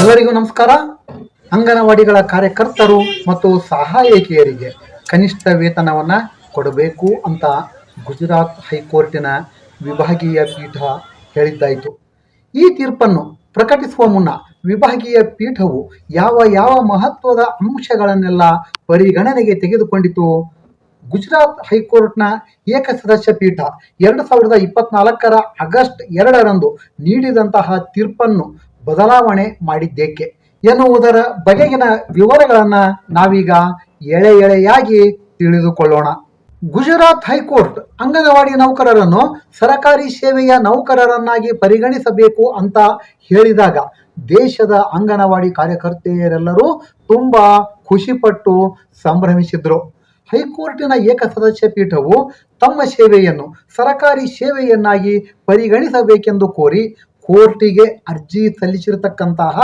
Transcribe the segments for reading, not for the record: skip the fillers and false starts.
ಎಲ್ಲರಿಗೂ ನಮಸ್ಕಾರ. ಅಂಗನವಾಡಿಗಳ ಕಾರ್ಯಕರ್ತರು ಮತ್ತು ಸಹಾಯಕಿಯರಿಗೆ ಕನಿಷ್ಠ ವೇತನವನ್ನು ಕೊಡಬೇಕು ಅಂತ ಗುಜರಾತ್ ಹೈಕೋರ್ಟಿನ ವಿಭಾಗೀಯ ಪೀಠ ಹೇಳಿದ್ದಾಯಿತು. ಈ ತೀರ್ಪನ್ನು ಪ್ರಕಟಿಸುವ ಮುನ್ನ ವಿಭಾಗೀಯ ಪೀಠವು ಯಾವ ಮಹತ್ವದ ಅಂಶಗಳನ್ನೆಲ್ಲ ಪರಿಗಣನೆಗೆ ತೆಗೆದುಕೊಂಡಿತು? ಗುಜರಾತ್ ಹೈಕೋರ್ಟ್ನ ಏಕಸದಸ್ಯ ಪೀಠ 2024 ಆಗಸ್ಟ್ 2ರಂದು ನೀಡಿದಂತಹ ತೀರ್ಪನ್ನು ಬದಲಾವಣೆ ಮಾಡಿದ್ದೇಕೆ ಎನ್ನುವುದರ ಬಗೆಗಿನ ವಿವರಗಳನ್ನು ನಾವೀಗ ಎಳೆಯಾಗಿ ತಿಳಿದುಕೊಳ್ಳೋಣ. ಗುಜರಾತ್ ಹೈಕೋರ್ಟ್ ಅಂಗನವಾಡಿ ನೌಕರರನ್ನು ಸರಕಾರಿ ಸೇವೆಯ ನೌಕರರನ್ನಾಗಿ ಪರಿಗಣಿಸಬೇಕು ಅಂತ ಹೇಳಿದಾಗ ದೇಶದ ಅಂಗನವಾಡಿ ಕಾರ್ಯಕರ್ತೆಯರೆಲ್ಲರೂ ತುಂಬಾ ಖುಷಿಪಟ್ಟು ಸಂಭ್ರಮಿಸಿದ್ರು. ಹೈಕೋರ್ಟಿನ ಏಕಸದಸ್ಯ ಪೀಠವು ತಮ್ಮ ಸೇವೆಯನ್ನು ಸರಕಾರಿ ಸೇವೆಯನ್ನಾಗಿ ಪರಿಗಣಿಸಬೇಕೆಂದು ಕೋರಿ ಕೋರ್ಟಿಗೆ ಅರ್ಜಿ ಸಲ್ಲಿಸಿರತಕ್ಕಂತಹ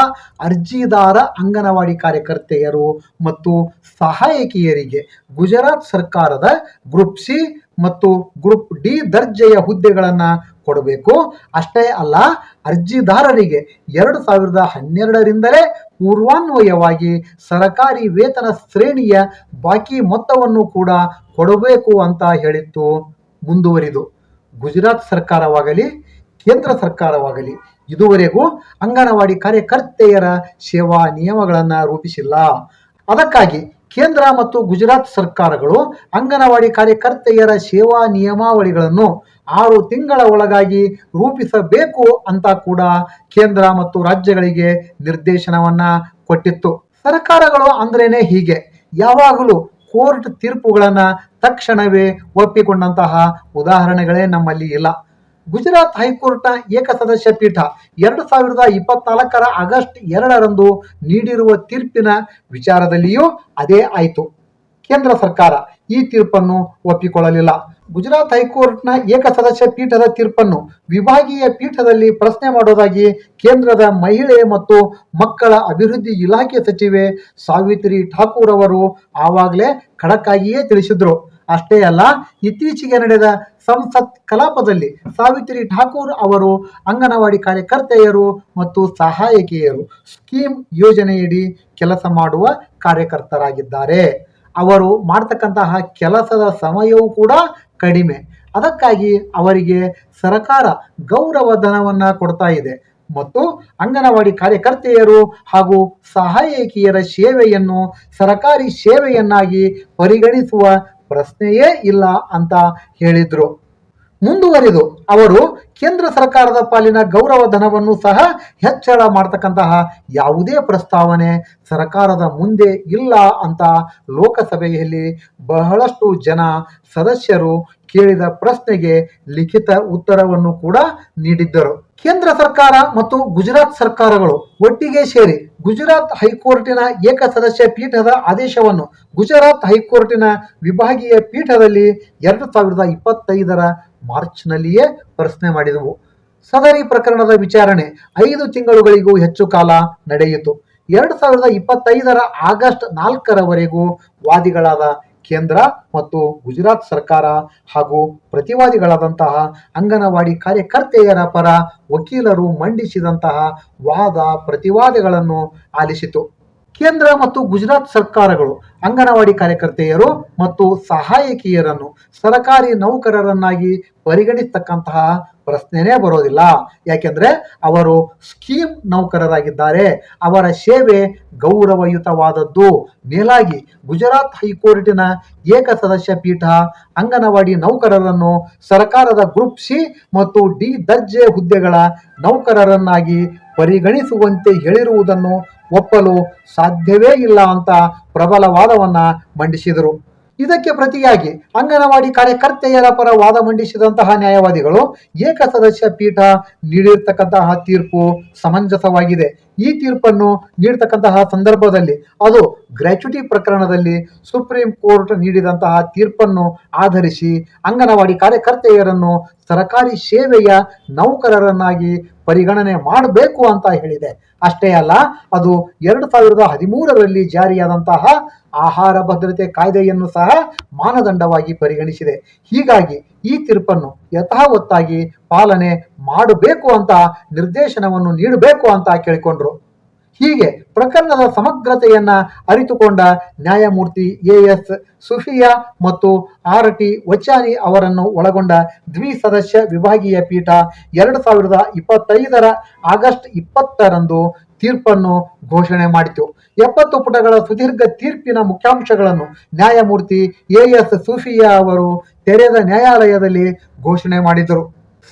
ಅರ್ಜಿದಾರ ಅಂಗನವಾಡಿ ಕಾರ್ಯಕರ್ತೆಯರು ಮತ್ತು ಸಹಾಯಕಿಯರಿಗೆ ಗುಜರಾತ್ ಸರ್ಕಾರದ ಗ್ರೂಪ್ ಸಿ ಮತ್ತು ಗ್ರೂಪ್ ಡಿ ದರ್ಜೆಯ ಹುದ್ದೆಗಳನ್ನು ಕೊಡಬೇಕು. ಅಷ್ಟೇ ಅಲ್ಲ, ಅರ್ಜಿದಾರರಿಗೆ 2012ರಿಂದಲೇ ಪೂರ್ವಾನ್ವಯವಾಗಿ ಸರಕಾರಿ ವೇತನ ಶ್ರೇಣಿಯ ಬಾಕಿ ಮೊತ್ತವನ್ನು ಕೂಡ ಕೊಡಬೇಕು ಅಂತ ಹೇಳಿತ್ತು. ಮುಂದುವರಿದು ಗುಜರಾತ್ ಸರ್ಕಾರವಾಗಲಿ ಕೇಂದ್ರ ಸರ್ಕಾರವಾಗಲಿ ಇದುವರೆಗೂ ಅಂಗನವಾಡಿ ಕಾರ್ಯಕರ್ತೆಯರ ಸೇವಾ ನಿಯಮಗಳನ್ನು ರೂಪಿಸಿಲ್ಲ. ಅದಕ್ಕಾಗಿ ಕೇಂದ್ರ ಮತ್ತು ಗುಜರಾತ್ ಸರ್ಕಾರಗಳು ಅಂಗನವಾಡಿ ಕಾರ್ಯಕರ್ತೆಯರ ಸೇವಾ ನಿಯಮಾವಳಿಗಳನ್ನು 6 ತಿಂಗಳ ಒಳಗಾಗಿ ರೂಪಿಸಬೇಕು ಅಂತ ಕೂಡ ಕೇಂದ್ರ ಮತ್ತು ರಾಜ್ಯಗಳಿಗೆ ನಿರ್ದೇಶನವನ್ನ ಕೊಟ್ಟಿತ್ತು. ಸರ್ಕಾರಗಳು ಅಂದ್ರೇನೆ ಹೀಗೆ, ಯಾವಾಗಲೂ ಕೋರ್ಟ್ ತೀರ್ಪುಗಳನ್ನ ತಕ್ಷಣವೇ ಒಪ್ಪಿಕೊಂಡಂತಹ ಉದಾಹರಣೆಗಳೇ ನಮ್ಮಲ್ಲಿ ಇಲ್ಲ. ಗುಜರಾತ್ ಹೈಕೋರ್ಟ್ನ ಏಕಸದಸ್ಯ ಪೀಠ 2024 ಆಗಸ್ಟ್ 2ರಂದು ನೀಡಿರುವ ತೀರ್ಪಿನ ವಿಚಾರದಲ್ಲಿಯೂ ಅದೇ ಆಯಿತು. ಕೇಂದ್ರ ಸರ್ಕಾರ ಈ ತೀರ್ಪನ್ನು ಒಪ್ಪಿಕೊಳ್ಳಲಿಲ್ಲ. ಗುಜರಾತ್ ಹೈಕೋರ್ಟ್ನ ಏಕಸದಸ್ಯ ಪೀಠದ ತೀರ್ಪನ್ನು ವಿಭಾಗೀಯ ಪೀಠದಲ್ಲಿ ಪ್ರಶ್ನೆ ಮಾಡೋದಾಗಿ ಕೇಂದ್ರದ ಮಹಿಳೆ ಮತ್ತು ಮಕ್ಕಳ ಅಭಿವೃದ್ಧಿ ಇಲಾಖೆ ಸಚಿವೆ ಸಾವಿತ್ರಿ ಠಾಕೂರ್ ಅವರು ಆವಾಗಲೇ ಖಡಕ್ಕಾಗಿಯೇ ತಿಳಿಸಿದ್ರು. ಅಷ್ಟೇ ಅಲ್ಲ, ಇತ್ತೀಚೆಗೆ ನಡೆದ ಸಂಸತ್ ಕಲಾಪದಲ್ಲಿ ಸಾವಿತ್ರಿ ಠಾಕೂರ್ ಅವರು ಅಂಗನವಾಡಿ ಕಾರ್ಯಕರ್ತೆಯರು ಮತ್ತು ಸಹಾಯಕಿಯರು ಸ್ಕೀಮ್ ಯೋಜನೆಯಡಿ ಕೆಲಸ ಮಾಡುವ ಕಾರ್ಯಕರ್ತರಾಗಿದ್ದಾರೆ. ಅವರು ಮಾಡ್ತಕ್ಕಂತಹ ಕೆಲಸದ ಸಮಯವೂ ಕೂಡ ಕಡಿಮೆ. ಅದಕ್ಕಾಗಿ ಅವರಿಗೆ ಸರ್ಕಾರ ಗೌರವ ಧನವನ್ನ ಕೊಡ್ತಾ ಇದೆ ಮತ್ತು ಅಂಗನವಾಡಿ ಕಾರ್ಯಕರ್ತೆಯರು ಹಾಗೂ ಸಹಾಯಕಿಯರ ಸೇವೆಯನ್ನು ಸರಕಾರಿ ಸೇವೆಯನ್ನಾಗಿ ಪರಿಗಣಿಸುವ ಪ್ರಶ್ನೆಯೇ ಇಲ್ಲ ಅಂತ ಹೇಳಿದ್ರು. ಮುಂದುವರಿದು ಅವರು ಕೇಂದ್ರ ಸರ್ಕಾರದ ಪಾಲಿನ ಗೌರವ ಧನವನ್ನು ಸಹ ಹೆಚ್ಚಳ ಮಾಡತಕ್ಕಂತಹ ಯಾವುದೇ ಪ್ರಸ್ತಾವನೆ ಸರ್ಕಾರದ ಮುಂದೆ ಇಲ್ಲ ಅಂತ ಲೋಕಸಭೆಯಲ್ಲಿ ಬಹಳಷ್ಟು ಜನ ಸದಸ್ಯರು ಕೇಳಿದ ಪ್ರಶ್ನೆಗೆ ಲಿಖಿತ ಉತ್ತರವನ್ನು ಕೂಡ ನೀಡಿದ್ದರು. ಕೇಂದ್ರ ಸರ್ಕಾರ ಮತ್ತು ಗುಜರಾತ್ ಸರ್ಕಾರಗಳು ಒಟ್ಟಿಗೆ ಸೇರಿ ಗುಜರಾತ್ ಹೈಕೋರ್ಟಿನ ಏಕಸದಸ್ಯ ಪೀಠದ ಆದೇಶವನ್ನು ಗುಜರಾತ್ ಹೈಕೋರ್ಟಿನ ವಿಭಾಗೀಯ ಪೀಠದಲ್ಲಿ 2025 ಮಾರ್ಚ್ನಲ್ಲಿಯೇ ಪ್ರಶ್ನೆ ಮಾಡಿದವು. ಸದರಿ ಪ್ರಕರಣದ ವಿಚಾರಣೆ 5 ತಿಂಗಳುಗಳಿಗೂ ಹೆಚ್ಚು ಕಾಲ ನಡೆಯಿತು. 2025 ಆಗಸ್ಟ್ 4ರವರೆಗೂ ವಾದಿಗಳಾದ ಕೇಂದ್ರ ಮತ್ತು ಗುಜರಾತ್ ಸರ್ಕಾರ ಹಾಗೂ ಪ್ರತಿವಾದಿಗಳಾದಂತಹ ಅಂಗನವಾಡಿ ಕಾರ್ಯಕರ್ತೆಯರ ಪರ ವಕೀಲರು ಮಂಡಿಸಿದಂತಹ ವಾದ ಪ್ರತಿವಾದಗಳನ್ನು ಆಲಿಸಿತು. ಕೇಂದ್ರ ಮತ್ತು ಗುಜರಾತ್ ಸರ್ಕಾರಗಳು ಅಂಗನವಾಡಿ ಕಾರ್ಯಕರ್ತೆಯರು ಮತ್ತು ಸಹಾಯಕಿಯರನ್ನು ಸರಕಾರಿ ನೌಕರರನ್ನಾಗಿ ಪರಿಗಣಿಸತಕ್ಕಂತಹ ಪ್ರಶ್ನೆನೇ ಬರೋದಿಲ್ಲ. ಯಾಕೆಂದ್ರೆ ಅವರು ಸ್ಕೀಮ್ ನೌಕರರಾಗಿದ್ದಾರೆ. ಅವರ ಸೇವೆ ಗೌರವಯುತವಾದದ್ದು. ಮೇಲಾಗಿ ಗುಜರಾತ್ ಹೈಕೋರ್ಟಿನ ಏಕಸದಸ್ಯ ಪೀಠ ಅಂಗನವಾಡಿ ನೌಕರರನ್ನು ಸರ್ಕಾರದ ಗ್ರೂಪ್ ಸಿ ಮತ್ತು ಡಿ ದರ್ಜೆ ಹುದ್ದೆಗಳ ನೌಕರರನ್ನಾಗಿ ಪರಿಗಣಿಸುವಂತೆ ಹೇಳಿರುವುದನ್ನು ಒಪ್ಪಲು ಸಾಧ್ಯವೇ ಇಲ್ಲ ಅಂತ ಪ್ರಬಲ ವಾದವನ್ನ ಮಂಡಿಸಿದರು. ಇದಕ್ಕೆ ಪ್ರತಿಯಾಗಿ ಅಂಗನವಾಡಿ ಕಾರ್ಯಕರ್ತೆಯರ ಪರ ವಾದ ಮಂಡಿಸಿದಂತಹ ನ್ಯಾಯವಾದಿಗಳು ಏಕಸದಸ್ಯ ಪೀಠ ನೀಡಿರ್ತಕ್ಕಂತಹ ತೀರ್ಪು ಸಮಂಜಸವಾಗಿದೆ. ಈ ತೀರ್ಪನ್ನು ನೀಡತಕ್ಕಂತಹ ಸಂದರ್ಭದಲ್ಲಿ ಅದು ಗ್ರ್ಯಾಚ್ಯುಟಿ ಪ್ರಕರಣದಲ್ಲಿ ಸುಪ್ರೀಂ ಕೋರ್ಟ್ ನೀಡಿದಂತಹ ತೀರ್ಪನ್ನು ಆಧರಿಸಿ ಅಂಗನವಾಡಿ ಕಾರ್ಯಕರ್ತೆಯರನ್ನು ಸರಕಾರಿ ಸೇವೆಯ ನೌಕರರನ್ನಾಗಿ ಪರಿಗಣನೆ ಮಾಡಬೇಕು ಅಂತ ಹೇಳಿದೆ. ಅಷ್ಟೇ ಅಲ್ಲ, ಅದು 2013ರಲ್ಲಿ ಜಾರಿಯಾದಂತಹ ಆಹಾರ ಭದ್ರತೆ ಕಾಯ್ದೆಯನ್ನು ಸಹ ಮಾನದಂಡವಾಗಿ ಪರಿಗಣಿಸಿದೆ. ಹೀಗಾಗಿ ಈ ತೀರ್ಪನ್ನು ಯಥಾವತ್ತಾಗಿ ಪಾಲನೆ ಮಾಡಬೇಕು ಅಂತ ನಿರ್ದೇಶನವನ್ನು ನೀಡಬೇಕು ಅಂತ ಕೇಳಿಕೊಂಡ್ರು. ಹೀಗೆ ಪ್ರಕರಣದ ಸಮಗ್ರತೆಯನ್ನ ಅರಿತುಕೊಂಡ ನ್ಯಾಯಮೂರ್ತಿ ಎಎಸ್ ಸುಫಿಯಾ ಮತ್ತು ಆರ್.ಟಿ. ವಚಾನಿ ಅವರನ್ನು ಒಳಗೊಂಡ ದ್ವಿಸದಸ್ಯ ವಿಭಾಗೀಯ ಪೀಠ 2025 ಆಗಸ್ಟ್ 20ರಂದು ತೀರ್ಪನ್ನು ಘೋಷಣೆ ಮಾಡಿತು. 70 ಪುಟಗಳ ಸುದೀರ್ಘ ತೀರ್ಪಿನ ಮುಖ್ಯಾಂಶಗಳನ್ನು ನ್ಯಾಯಮೂರ್ತಿ ಎಎಸ್ ಸುಫಿಯಾ ಅವರು ತೆರೆದ ನ್ಯಾಯಾಲಯದಲ್ಲಿ ಘೋಷಣೆ ಮಾಡಿದರು.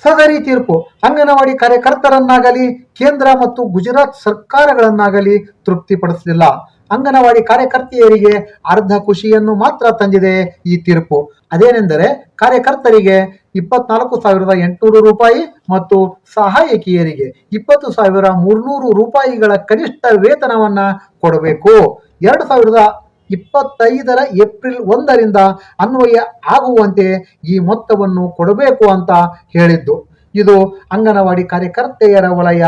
ಸದರಿ ತೀರ್ಪು ಅಂಗನವಾಡಿ ಕಾರ್ಯಕರ್ತರನ್ನಾಗಲಿ ಕೇಂದ್ರ ಮತ್ತು ಗುಜರಾತ್ ಸರ್ಕಾರಗಳನ್ನಾಗಲಿ ತೃಪ್ತಿಪಡಿಸಲಿಲ್ಲ. ಅಂಗನವಾಡಿ ಕಾರ್ಯಕರ್ತೆಯರಿಗೆ ಅರ್ಧ ಖುಷಿಯನ್ನು ಮಾತ್ರ ತಂದಿದೆ ಈ ತೀರ್ಪು. ಅದೇನೆಂದರೆ ಕಾರ್ಯಕರ್ತರಿಗೆ 24,800 ರೂಪಾಯಿ ಮತ್ತು ಸಹಾಯಕಿಯರಿಗೆ 20,300 ರೂಪಾಯಿಗಳ ಕನಿಷ್ಠ ವೇತನವನ್ನ ಕೊಡಬೇಕು. 2025 ಏಪ್ರಿಲ್ 1ರಿಂದ ಅನ್ವಯ ಆಗುವಂತೆ ಈ ಮೊತ್ತವನ್ನು ಕೊಡಬೇಕು ಅಂತ ಹೇಳಿದ್ದು. ಇದು ಅಂಗನವಾಡಿ ಕಾರ್ಯಕರ್ತೆಯರ ವಲಯ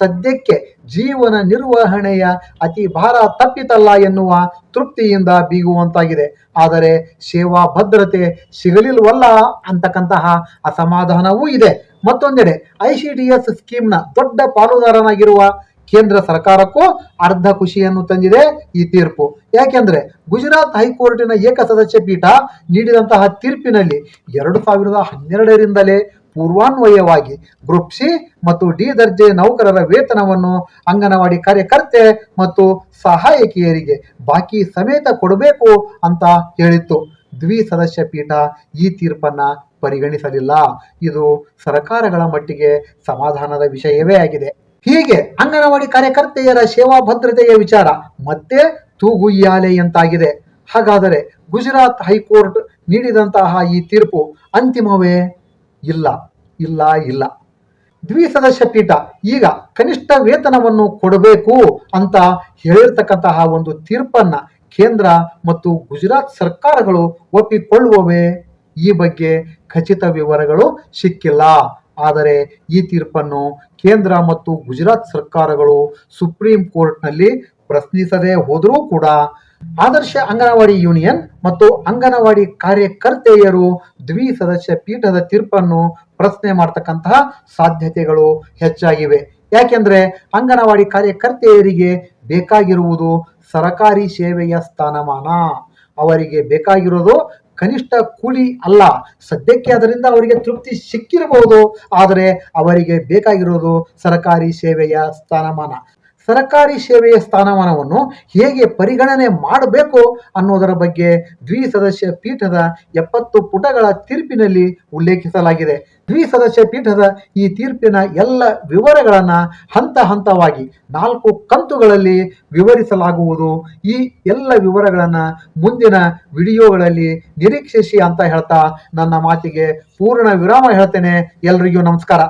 ಸದ್ಯಕ್ಕೆ ಜೀವನ ನಿರ್ವಹಣೆಯ ಅತಿ ಭಾರ ತಪ್ಪಿತಲ್ಲ ಎನ್ನುವ ತೃಪ್ತಿಯಿಂದ ಬೀಗುವಂತಾಗಿದೆ. ಆದರೆ ಸೇವಾ ಭದ್ರತೆ ಸಿಗಲಿಲ್ವಲ್ಲ ಅಂತಕ್ಕಂತಹ ಅಸಮಾಧಾನವೂ ಇದೆ. ಮತ್ತೊಂದೆಡೆ ICDS ಸ್ಕೀಮ್ನ ದೊಡ್ಡ ಪಾಲುದಾರನಾಗಿರುವ ಕೇಂದ್ರ ಸರ್ಕಾರಕ್ಕೂ ಅರ್ಧ ಖುಷಿಯನ್ನು ತಂದಿದೆ ಈ ತೀರ್ಪು. ಯಾಕೆಂದ್ರೆ ಗುಜರಾತ್ ಹೈಕೋರ್ಟಿನ ಏಕಸದಸ್ಯ ಪೀಠ ನೀಡಿದಂತಹ ತೀರ್ಪಿನಲ್ಲಿ 2012ರಿಂದಲೇ ಪೂರ್ವಾನ್ವಯವಾಗಿ ಗ್ರೂಪ್ ಸಿ ಮತ್ತು ಡಿ ದರ್ಜೆ ನೌಕರರ ವೇತನವನ್ನು ಅಂಗನವಾಡಿ ಕಾರ್ಯಕರ್ತೆ ಮತ್ತು ಸಹಾಯಕಿಯರಿಗೆ ಬಾಕಿ ಸಮೇತ ಕೊಡಬೇಕು ಅಂತ ಹೇಳಿತ್ತು. ದ್ವಿಸದಸ್ಯ ಪೀಠ ಈ ತೀರ್ಪನ್ನ ಪರಿಗಣಿಸಲಿಲ್ಲ. ಇದು ಸರ್ಕಾರಗಳ ಮಟ್ಟಿಗೆ ಸಮಾಧಾನದ ವಿಷಯವೇ ಆಗಿದೆ. ಹೀಗೆ ಅಂಗನವಾಡಿ ಕಾರ್ಯಕರ್ತೆಯರ ಸೇವಾ ಭದ್ರತೆಯ ವಿಚಾರ ಮತ್ತೆ ತೂಗುಯ್ಯಾಲೆಯಂತಾಗಿದೆ. ಹಾಗಾದರೆ ಗುಜರಾತ್ ಹೈಕೋರ್ಟ್ ನೀಡಿದಂತಹ ಈ ತೀರ್ಪು ಅಂತಿಮವೇ? ಇಲ್ಲ. ದ್ವಿಸದಸ್ಯ ಪೀಠ ಈಗ ಕನಿಷ್ಠ ವೇತನವನ್ನು ಕೊಡಬೇಕು ಅಂತ ಹೇಳಿರ್ತಕ್ಕಂತಹ ಒಂದು ತೀರ್ಪನ್ನ ಕೇಂದ್ರ ಮತ್ತು ಗುಜರಾತ್ ಸರ್ಕಾರಗಳು ಒಪ್ಪಿಕೊಳ್ಳುವವೇ? ಈ ಬಗ್ಗೆ ಖಚಿತ ವಿವರಗಳು ಸಿಕ್ಕಿಲ್ಲ. ಆದರೆ ಈ ತೀರ್ಪನ್ನು ಕೇಂದ್ರ ಮತ್ತು ಗುಜರಾತ್ ಸರ್ಕಾರಗಳು ಸುಪ್ರೀಂ ಕೋರ್ಟ್ನಲ್ಲಿ ಪ್ರಶ್ನಿಸದೆ ಹೋದರೂ ಕೂಡ ಆದರ್ಶ ಅಂಗನವಾಡಿ ಯೂನಿಯನ್ ಮತ್ತು ಅಂಗನವಾಡಿ ಕಾರ್ಯಕರ್ತೆಯರು ದ್ವಿಸದಸ್ಯ ಪೀಠದ ತೀರ್ಪನ್ನು ಪ್ರಶ್ನೆ ಮಾಡತಕ್ಕಂತಹ ಸಾಧ್ಯತೆಗಳು ಹೆಚ್ಚಾಗಿವೆ. ಯಾಕೆಂದ್ರೆ ಅಂಗನವಾಡಿ ಕಾರ್ಯಕರ್ತೆಯರಿಗೆ ಬೇಕಾಗಿರುವುದು ಸರಕಾರಿ ಸೇವೆಯ ಸ್ಥಾನಮಾನ. ಅವರಿಗೆ ಬೇಕಾಗಿರೋದು ಕನಿಷ್ಠ ಕೂಲಿ ಅಲ್ಲ. ಸದ್ಯಕ್ಕೆ ಅದರಿಂದ ಅವರಿಗೆ ತೃಪ್ತಿ ಸಿಕ್ಕಿರಬಹುದು, ಆದರೆ ಅವರಿಗೆ ಬೇಕಾಗಿರೋದು ಸರಕಾರಿ ಸೇವೆಯ ಸ್ಥಾನಮಾನ. ಸರಕಾರಿ ಸೇವೆಯ ಸ್ಥಾನಮಾನವನ್ನು ಹೇಗೆ ಪರಿಗಣನೆ ಮಾಡಬೇಕು ಅನ್ನೋದರ ಬಗ್ಗೆ ದ್ವಿಸದಸ್ಯ ಪೀಠದ 70 ಪುಟಗಳ ತೀರ್ಪಿನಲ್ಲಿ ಉಲ್ಲೇಖಿಸಲಾಗಿದೆ. ದ್ವಿಸದಸ್ಯ ಪೀಠದ ಈ ತೀರ್ಪಿನ ಎಲ್ಲ ವಿವರಗಳನ್ನ ಹಂತ ಹಂತವಾಗಿ 4 ಕಂತುಗಳಲ್ಲಿ ವಿವರಿಸಲಾಗುವುದು. ಈ ಎಲ್ಲ ವಿವರಗಳನ್ನ ಮುಂದಿನ ವಿಡಿಯೋಗಳಲ್ಲಿ ನಿರೀಕ್ಷಿಸಿ ಅಂತ ಹೇಳ್ತಾ ನನ್ನ ಮಾತಿಗೆ ಪೂರ್ಣ ವಿರಾಮ ಹೇಳ್ತೇನೆ. ಎಲ್ರಿಗೂ ನಮಸ್ಕಾರ.